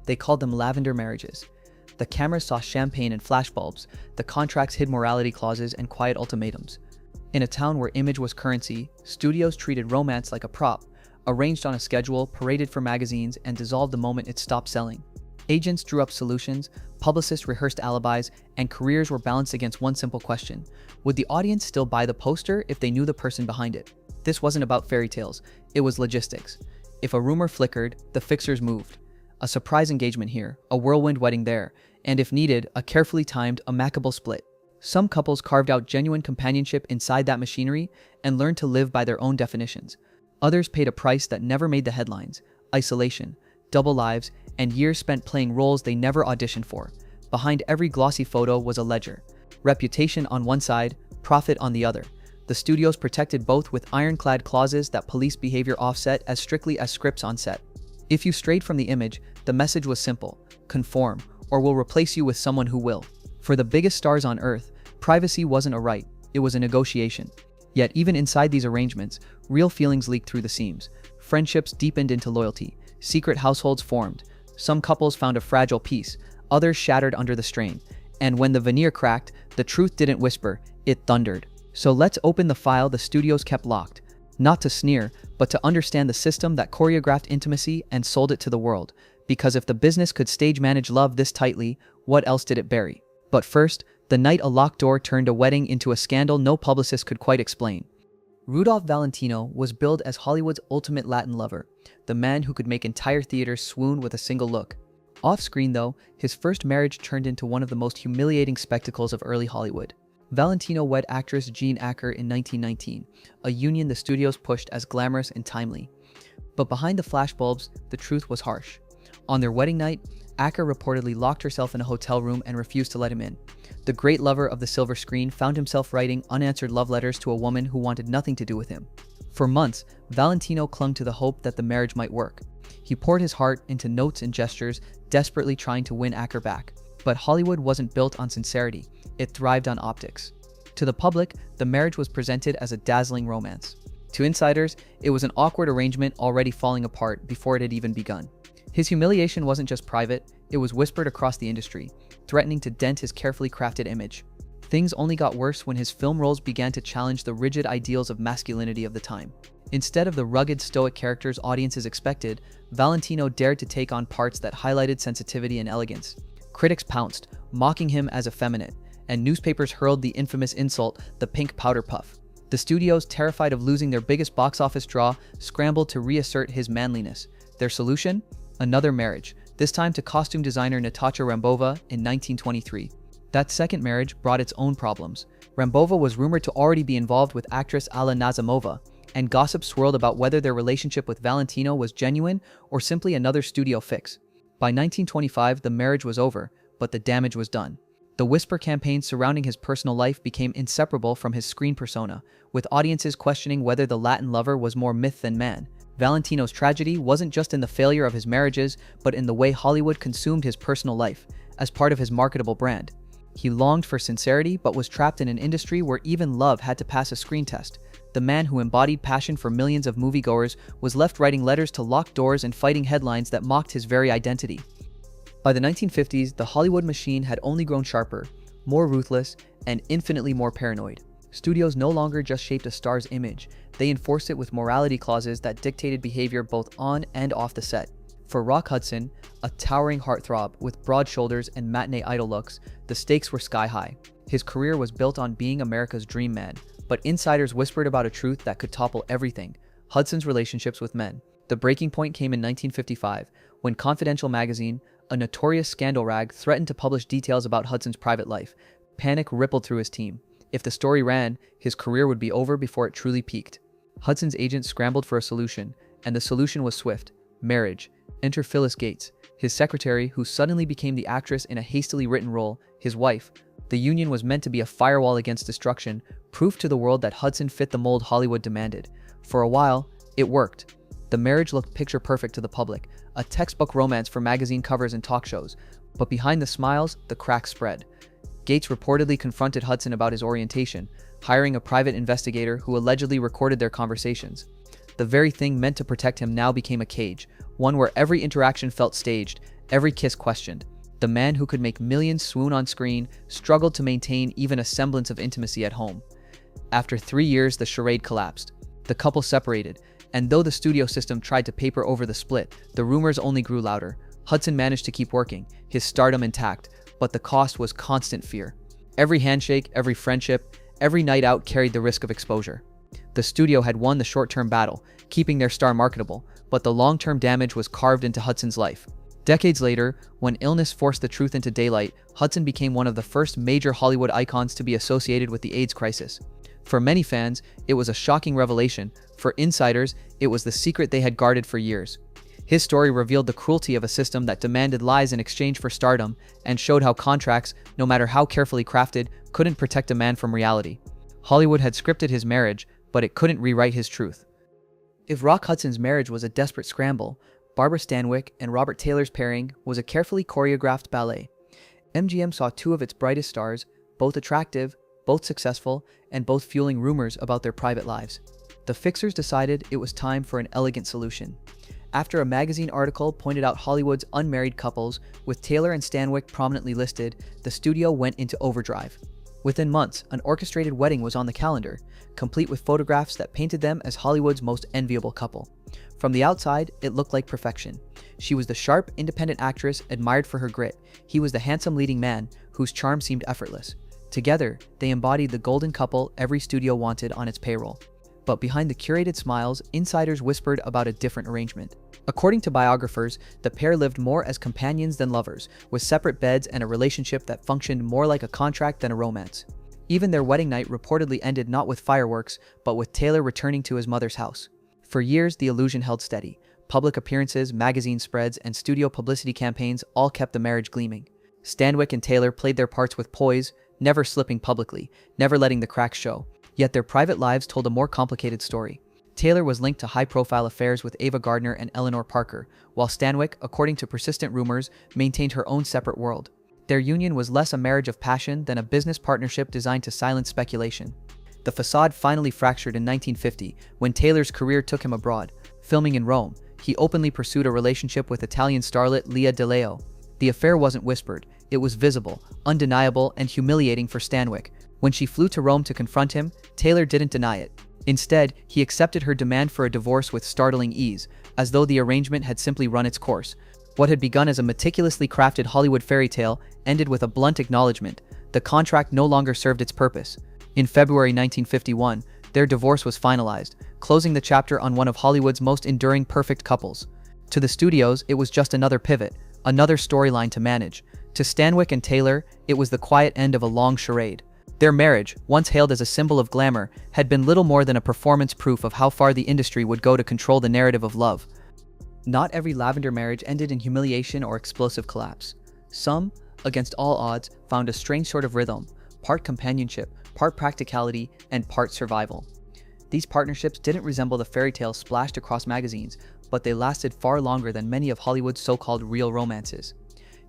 They called them lavender marriages. The cameras saw champagne and flashbulbs. The contracts hid morality clauses and quiet ultimatums. In a town where image was currency, studios treated romance like a prop, arranged on a schedule, paraded for magazines, and dissolved the moment it stopped selling. Agents drew up solutions, publicists rehearsed alibis, and careers were balanced against one simple question: would the audience still buy the poster if they knew the person behind it? This wasn't about fairy tales, it was logistics. If a rumor flickered, the fixers moved. A surprise engagement here, a whirlwind wedding there, and if needed, a carefully timed, amicable split. Some couples carved out genuine companionship inside that machinery and learned to live by their own definitions. Others paid a price that never made the headlines: isolation, double lives, and years spent playing roles they never auditioned for. Behind every glossy photo was a ledger. Reputation on one side, profit on the other. The studios protected both with ironclad clauses that police behavior offset as strictly as scripts on set. If you strayed from the image, the message was simple: conform, or we'll replace you with someone who will. For the biggest stars on earth, privacy wasn't a right, it was a negotiation. Yet even inside these arrangements, real feelings leaked through the seams. Friendships deepened into loyalty. Secret households formed. Some couples found a fragile peace, others shattered under the strain. And when the veneer cracked, the truth didn't whisper, it thundered. So let's open the file the studios kept locked. Not to sneer, but to understand the system that choreographed intimacy and sold it to the world. Because if the business could stage manage love this tightly, what else did it bury? But first, the night a locked door turned a wedding into a scandal no publicist could quite explain. Rudolph Valentino was billed as Hollywood's ultimate Latin lover, the man who could make entire theaters swoon with a single look. Off-screen, though, his first marriage turned into one of the most humiliating spectacles of early Hollywood. Valentino wed actress Jean Acker in 1919, a union the studios pushed as glamorous and timely. But behind the flashbulbs, the truth was harsh. On their wedding night, Acker reportedly locked herself in a hotel room and refused to let him in. The great lover of the silver screen found himself writing unanswered love letters to a woman who wanted nothing to do with him. For months, Valentino clung to the hope that the marriage might work. He poured his heart into notes and gestures, desperately trying to win Acker back. But Hollywood wasn't built on sincerity, it thrived on optics. To the public, the marriage was presented as a dazzling romance. To insiders, it was an awkward arrangement already falling apart before it had even begun. His humiliation wasn't just private, it was whispered across the industry, threatening to dent his carefully crafted image. Things only got worse when his film roles began to challenge the rigid ideals of masculinity of the time. Instead of the rugged, stoic characters audiences expected, Valentino dared to take on parts that highlighted sensitivity and elegance. Critics pounced, mocking him as effeminate, and newspapers hurled the infamous insult, the pink powder puff. The studios, terrified of losing their biggest box office draw, scrambled to reassert his manliness. Their solution? Another marriage, this time to costume designer Natasha Rambova in 1923. That second marriage brought its own problems. Rambova was rumored to already be involved with actress Alla Nazimova, and gossip swirled about whether their relationship with Valentino was genuine or simply another studio fix. By 1925, the marriage was over, but the damage was done. The whisper campaigns surrounding his personal life became inseparable from his screen persona, with audiences questioning whether the Latin lover was more myth than man. Valentino's tragedy wasn't just in the failure of his marriages, but in the way Hollywood consumed his personal life, as part of his marketable brand. He longed for sincerity, but was trapped in an industry where even love had to pass a screen test. The man who embodied passion for millions of moviegoers was left writing letters to locked doors and fighting headlines that mocked his very identity. By the 1950s, the Hollywood machine had only grown sharper, more ruthless, and infinitely more paranoid. Studios no longer just shaped a star's image, they enforced it with morality clauses that dictated behavior both on and off the set. For Rock Hudson, a towering heartthrob with broad shoulders and matinee idol looks, the stakes were sky high. His career was built on being America's dream man, but insiders whispered about a truth that could topple everything: Hudson's relationships with men. The breaking point came in 1955, when Confidential magazine, a notorious scandal rag, threatened to publish details about Hudson's private life. Panic rippled through his team. If the story ran, his career would be over before it truly peaked. Hudson's agents scrambled for a solution, and the solution was swift: marriage. Enter Phyllis Gates, his secretary, who suddenly became the actress in a hastily written role, his wife. The union was meant to be a firewall against destruction, proof to the world that Hudson fit the mold Hollywood demanded. For a while, it worked. The marriage looked picture perfect to the public, a textbook romance for magazine covers and talk shows. But behind the smiles, the cracks spread. Gates reportedly confronted Hudson about his orientation, hiring a private investigator who allegedly recorded their conversations. The very thing meant to protect him now became a cage, one where every interaction felt staged, every kiss questioned. The man who could make millions swoon on screen struggled to maintain even a semblance of intimacy at home. After 3 years, the charade collapsed. The couple separated, and though the studio system tried to paper over the split, the rumors only grew louder. Hudson managed to keep working, his stardom intact, but the cost was constant fear. Every handshake, every friendship, every night out carried the risk of exposure. The studio had won the short-term battle, keeping their star marketable, but the long-term damage was carved into Hudson's life. Decades later, when illness forced the truth into daylight, Hudson became one of the first major Hollywood icons to be associated with the AIDS crisis. For many fans, it was a shocking revelation. For insiders, it was the secret they had guarded for years. His story revealed the cruelty of a system that demanded lies in exchange for stardom and showed how contracts, no matter how carefully crafted, couldn't protect a man from reality. Hollywood had scripted his marriage, but it couldn't rewrite his truth. If Rock Hudson's marriage was a desperate scramble, Barbara Stanwyck and Robert Taylor's pairing was a carefully choreographed ballet. MGM saw two of its brightest stars, both attractive, both successful, and both fueling rumors about their private lives. The fixers decided it was time for an elegant solution. After a magazine article pointed out Hollywood's unmarried couples, with Taylor and Stanwyck prominently listed, the studio went into overdrive. Within months, an orchestrated wedding was on the calendar, complete with photographs that painted them as Hollywood's most enviable couple. From the outside, it looked like perfection. She was the sharp, independent actress admired for her grit. He was the handsome leading man, whose charm seemed effortless. Together, they embodied the golden couple every studio wanted on its payroll. But behind the curated smiles, insiders whispered about a different arrangement. According to biographers, the pair lived more as companions than lovers, with separate beds and a relationship that functioned more like a contract than a romance. Even their wedding night reportedly ended not with fireworks, but with Taylor returning to his mother's house. For years, the illusion held steady. Public appearances, magazine spreads, and studio publicity campaigns all kept the marriage gleaming. Stanwyck and Taylor played their parts with poise, never slipping publicly, never letting the cracks show. Yet their private lives told a more complicated story. Taylor was linked to high-profile affairs with Ava Gardner and Eleanor Parker, while Stanwyck, according to persistent rumors, maintained her own separate world. Their union was less a marriage of passion than a business partnership designed to silence speculation. The facade finally fractured in 1950, when Taylor's career took him abroad. Filming in Rome, he openly pursued a relationship with Italian starlet Lea DeLeo. The affair wasn't whispered, it was visible, undeniable, and humiliating for Stanwyck. When she flew to Rome to confront him, Taylor didn't deny it. Instead, he accepted her demand for a divorce with startling ease, as though the arrangement had simply run its course. What had begun as a meticulously crafted Hollywood fairy tale ended with a blunt acknowledgement. The contract no longer served its purpose. In February 1951, their divorce was finalized, closing the chapter on one of Hollywood's most enduring perfect couples. To the studios, it was just another pivot, another storyline to manage. To Stanwyck and Taylor, it was the quiet end of a long charade. Their marriage, once hailed as a symbol of glamour, had been little more than a performance proof of how far the industry would go to control the narrative of love. Not every lavender marriage ended in humiliation or explosive collapse. Some, against all odds, found a strange sort of rhythm, part companionship, part practicality, and part survival. These partnerships didn't resemble the fairy tales splashed across magazines, but they lasted far longer than many of Hollywood's so-called real romances.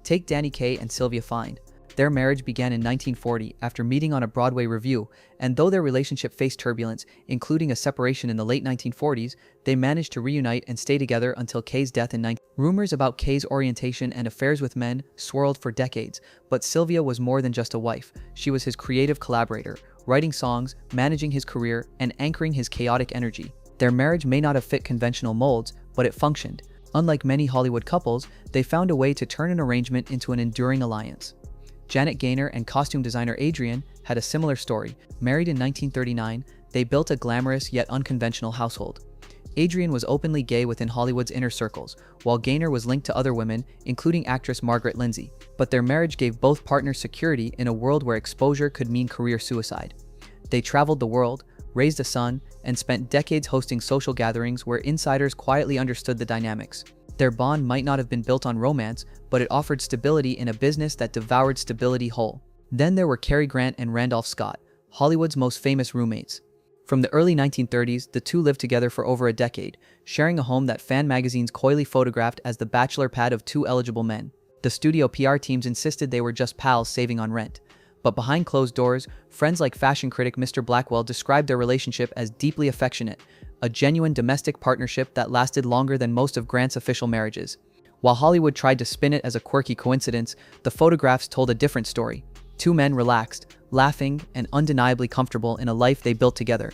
Take Danny Kaye and Sylvia Fine. Their marriage began in 1940 after meeting on a Broadway revue, and though their relationship faced turbulence, including a separation in the late 1940s, they managed to reunite and stay together until Kaye's death in 19... Rumors about Kaye's orientation and affairs with men swirled for decades, but Sylvia was more than just a wife. She was his creative collaborator, writing songs, managing his career, and anchoring his chaotic energy. Their marriage may not have fit conventional molds, but it functioned. Unlike many Hollywood couples, they found a way to turn an arrangement into an enduring alliance. Janet Gaynor and costume designer Adrienne had a similar story. Married in 1939, they built a glamorous yet unconventional household. Adrienne was openly gay within Hollywood's inner circles, while Gaynor was linked to other women, including actress Margaret Lindsay. But their marriage gave both partners security in a world where exposure could mean career suicide. They traveled the world, raised a son, and spent decades hosting social gatherings where insiders quietly understood the dynamics. Their bond might not have been built on romance, but it offered stability in a business that devoured stability whole. Then there were Cary Grant and Randolph Scott, Hollywood's most famous roommates. From the early 1930s, the two lived together for over a decade, sharing a home that fan magazines coyly photographed as the bachelor pad of two eligible men. The studio PR teams insisted they were just pals saving on rent. But behind closed doors, friends like fashion critic Mr. Blackwell described their relationship as deeply affectionate, a genuine domestic partnership that lasted longer than most of Grant's official marriages. While Hollywood tried to spin it as a quirky coincidence, the photographs told a different story. Two men relaxed, laughing, and undeniably comfortable in a life they built together.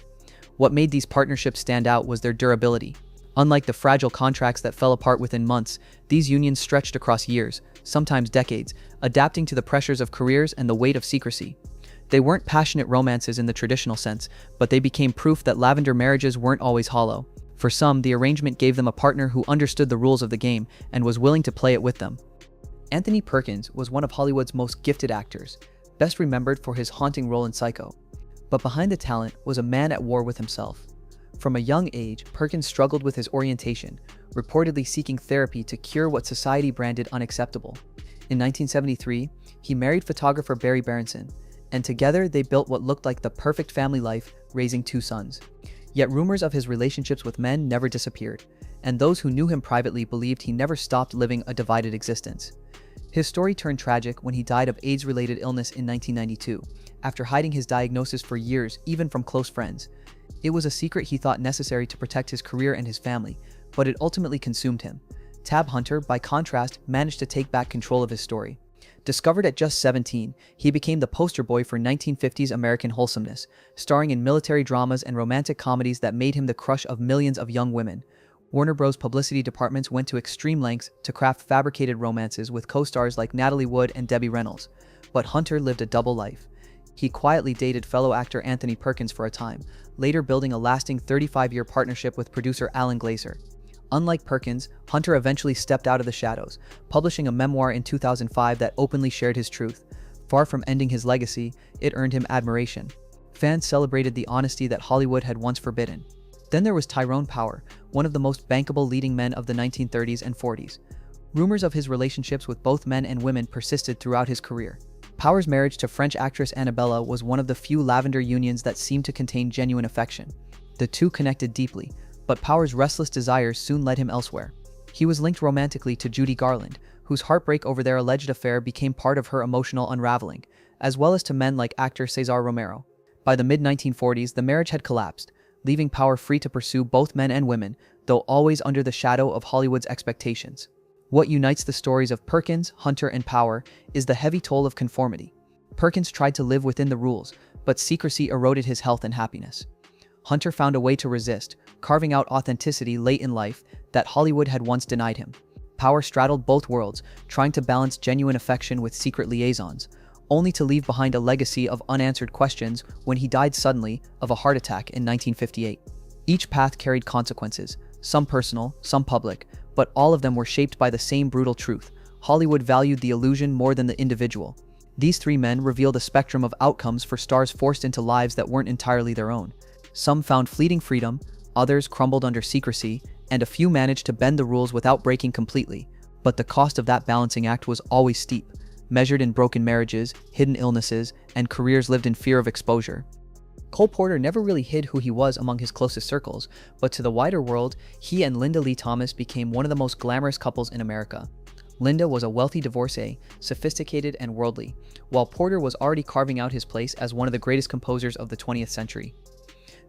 What made these partnerships stand out was their durability. Unlike the fragile contracts that fell apart within months, these unions stretched across years, sometimes decades, adapting to the pressures of careers and the weight of secrecy. They weren't passionate romances in the traditional sense, but they became proof that lavender marriages weren't always hollow. For some, the arrangement gave them a partner who understood the rules of the game and was willing to play it with them. Anthony Perkins was one of Hollywood's most gifted actors, best remembered for his haunting role in Psycho. But behind the talent was a man at war with himself. From a young age, Perkins struggled with his orientation, reportedly seeking therapy to cure what society branded unacceptable. In 1973, he married photographer Barry Berenson, and together they built what looked like the perfect family life, raising two sons. Yet rumors of his relationships with men never disappeared, and those who knew him privately believed he never stopped living a divided existence. His story turned tragic when he died of AIDS-related illness in 1992, after hiding his diagnosis for years, even from close friends. It was a secret he thought necessary to protect his career and his family, but it ultimately consumed him. Tab Hunter, by contrast, managed to take back control of his story. Discovered at just 17, he became the poster boy for 1950s American wholesomeness, starring in military dramas and romantic comedies that made him the crush of millions of young women. Warner Bros. Publicity departments went to extreme lengths to craft fabricated romances with co-stars like Natalie Wood and Debbie Reynolds. But Hunter lived a double life. He quietly dated fellow actor Anthony Perkins for a time, later building a lasting 35-year partnership with producer Alan Glazer. Unlike Perkins, Hunter eventually stepped out of the shadows, publishing a memoir in 2005 that openly shared his truth. Far from ending his legacy, it earned him admiration. Fans celebrated the honesty that Hollywood had once forbidden. Then there was Tyrone Power, one of the most bankable leading men of the 1930s and 40s. Rumors of his relationships with both men and women persisted throughout his career. Power's marriage to French actress Annabella was one of the few lavender unions that seemed to contain genuine affection. The two connected deeply, but Power's restless desires soon led him elsewhere. He was linked romantically to Judy Garland, whose heartbreak over their alleged affair became part of her emotional unraveling, as well as to men like actor Cesar Romero. By the mid-1940s, the marriage had collapsed, leaving Power free to pursue both men and women, though always under the shadow of Hollywood's expectations. What unites the stories of Perkins, Hunter, and Power is the heavy toll of conformity. Perkins tried to live within the rules, but secrecy eroded his health and happiness. Hunter found a way to resist, carving out authenticity late in life that Hollywood had once denied him. Power straddled both worlds, trying to balance genuine affection with secret liaisons, only to leave behind a legacy of unanswered questions when he died suddenly of a heart attack in 1958. Each path carried consequences, some personal, some public, but all of them were shaped by the same brutal truth. Hollywood valued the illusion more than the individual. These three men revealed a spectrum of outcomes for stars forced into lives that weren't entirely their own. Some found fleeting freedom, others crumbled under secrecy, and a few managed to bend the rules without breaking completely. But the cost of that balancing act was always steep, measured in broken marriages, hidden illnesses, and careers lived in fear of exposure. Cole Porter never really hid who he was among his closest circles, but to the wider world, he and Linda Lee Thomas became one of the most glamorous couples in America. Linda was a wealthy divorcee, sophisticated and worldly, while Porter was already carving out his place as one of the greatest composers of the 20th century.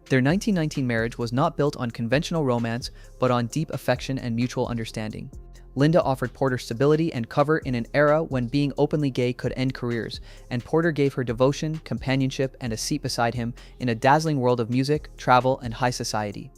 Their 1919 marriage was not built on conventional romance, but on deep affection and mutual understanding. Linda offered Porter stability and cover in an era when being openly gay could end careers, and Porter gave her devotion, companionship, and a seat beside him in a dazzling world of music, travel, and high society.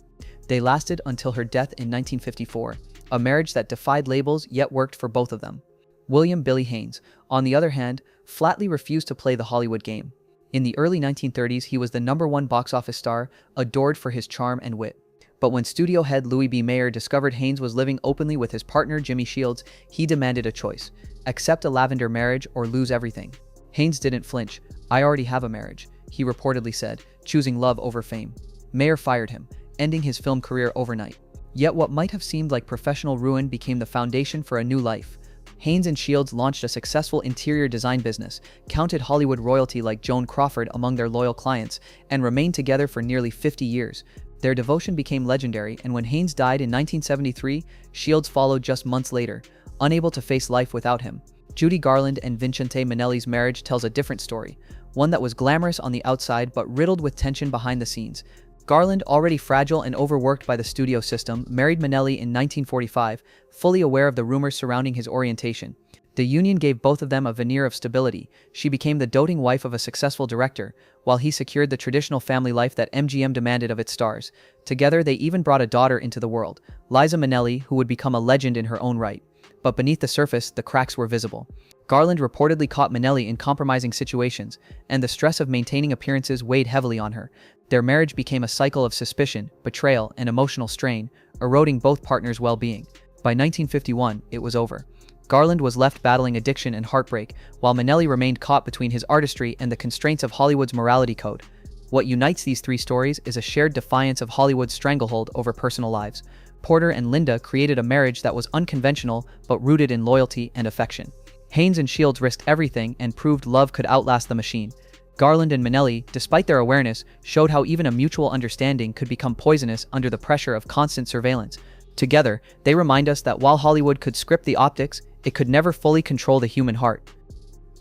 They lasted until her death in 1954, a marriage that defied labels yet worked for both of them. William "Billy" Haynes, on the other hand, flatly refused to play the Hollywood game. In the early 1930s, he was the #1 box office star, adored for his charm and wit. But when studio head Louis B. Mayer discovered Haynes was living openly with his partner Jimmy Shields, he demanded a choice: accept a lavender marriage or lose everything. Haynes didn't flinch. "I already have a marriage," he reportedly said, choosing love over fame. Mayer fired him, ending his film career overnight. Yet what might have seemed like professional ruin became the foundation for a new life. Haynes and Shields launched a successful interior design business, counted Hollywood royalty like Joan Crawford among their loyal clients, and remained together for nearly 50 years. Their devotion became legendary, and when Haynes died in 1973, Shields followed just months later, unable to face life without him. Judy Garland and Vincente Minnelli's marriage tells a different story, one that was glamorous on the outside but riddled with tension behind the scenes. Garland, already fragile and overworked by the studio system, married Minnelli in 1945, fully aware of the rumors surrounding his orientation. The union gave both of them a veneer of stability. She became the doting wife of a successful director, while he secured the traditional family life that MGM demanded of its stars. Together, they even brought a daughter into the world, Liza Minnelli, who would become a legend in her own right. But beneath the surface, the cracks were visible. Garland reportedly caught Minnelli in compromising situations, and the stress of maintaining appearances weighed heavily on her. Their marriage became a cycle of suspicion, betrayal, and emotional strain, eroding both partners' well-being. By 1951, it was over. Garland was left battling addiction and heartbreak, while Minnelli remained caught between his artistry and the constraints of Hollywood's morality code. What unites these three stories is a shared defiance of Hollywood's stranglehold over personal lives. Porter and Linda created a marriage that was unconventional but rooted in loyalty and affection. Haynes and Shields risked everything and proved love could outlast the machine. Garland and Minnelli, despite their awareness, showed how even a mutual understanding could become poisonous under the pressure of constant surveillance. Together, they remind us that while Hollywood could script the optics, it could never fully control the human heart.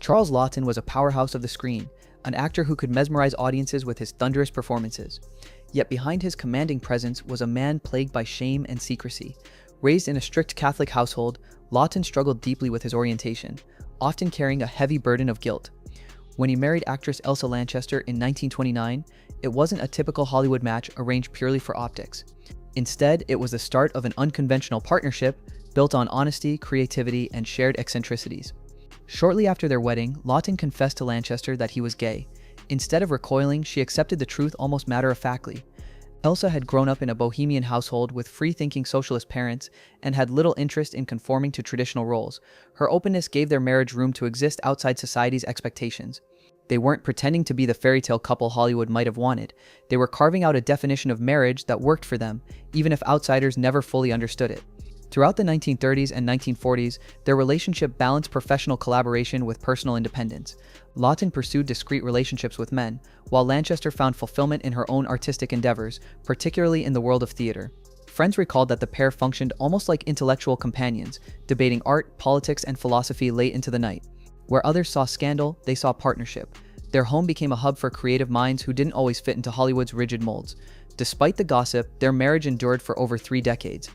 Charles Laughton was a powerhouse of the screen, an actor who could mesmerize audiences with his thunderous performances. Yet behind his commanding presence was a man plagued by shame and secrecy. Raised in a strict Catholic household, Laughton struggled deeply with his orientation, often carrying a heavy burden of guilt. When he married actress Elsa Lanchester in 1929, it wasn't a typical Hollywood match arranged purely for optics. Instead, it was the start of an unconventional partnership built on honesty, creativity, and shared eccentricities. Shortly after their wedding, Laughton confessed to Lanchester that he was gay. Instead of recoiling, she accepted the truth almost matter-of-factly. Elsa had grown up in a bohemian household with free-thinking socialist parents and had little interest in conforming to traditional roles. Her openness gave their marriage room to exist outside society's expectations. They weren't pretending to be the fairy tale couple Hollywood might have wanted. They were carving out a definition of marriage that worked for them, even if outsiders never fully understood it. Throughout the 1930s and 1940s, their relationship balanced professional collaboration with personal independence. Laughton pursued discreet relationships with men, while Lanchester found fulfillment in her own artistic endeavors, particularly in the world of theater. Friends recalled that the pair functioned almost like intellectual companions, debating art, politics, and philosophy late into the night. Where others saw scandal, they saw partnership. Their home became a hub for creative minds who didn't always fit into Hollywood's rigid molds. Despite the gossip, their marriage endured for over 3 decades.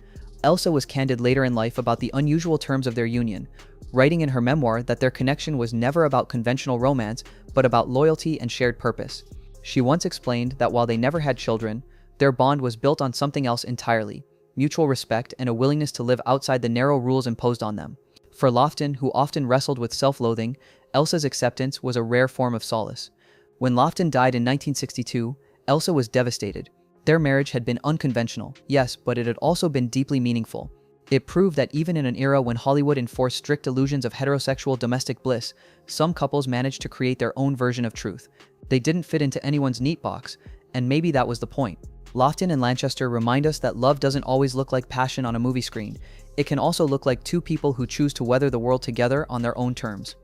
Elsa was candid later in life about the unusual terms of their union, writing in her memoir that their connection was never about conventional romance, but about loyalty and shared purpose. She once explained that while they never had children, their bond was built on something else entirely: mutual respect and a willingness to live outside the narrow rules imposed on them. For Laughton, who often wrestled with self-loathing, Elsa's acceptance was a rare form of solace. When Laughton died in 1962, Elsa was devastated. Their marriage had been unconventional, yes, but it had also been deeply meaningful. It proved that even in an era when Hollywood enforced strict illusions of heterosexual domestic bliss, some couples managed to create their own version of truth. They didn't fit into anyone's neat box, and maybe that was the point. Laughton and Lanchester remind us that love doesn't always look like passion on a movie screen. It can also look like two people who choose to weather the world together on their own terms.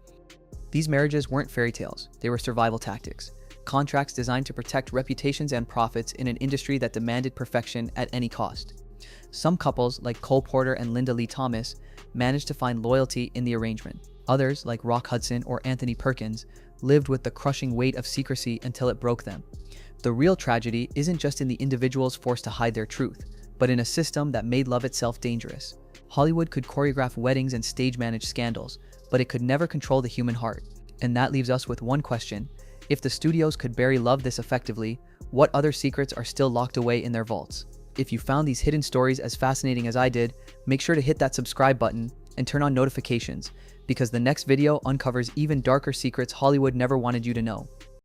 These marriages weren't fairy tales, they were survival tactics. Contracts designed to protect reputations and profits in an industry that demanded perfection at any cost. Some couples, like Cole Porter and Linda Lee Thomas, managed to find loyalty in the arrangement. Others, like Rock Hudson or Anthony Perkins, lived with the crushing weight of secrecy until it broke them. The real tragedy isn't just in the individuals forced to hide their truth, but in a system that made love itself dangerous. Hollywood could choreograph weddings and stage-manage scandals, but it could never control the human heart. And that leaves us with one question: if the studios could bury love this effectively, what other secrets are still locked away in their vaults? If you found these hidden stories as fascinating as I did, make sure to hit that subscribe button and turn on notifications, because the next video uncovers even darker secrets Hollywood never wanted you to know.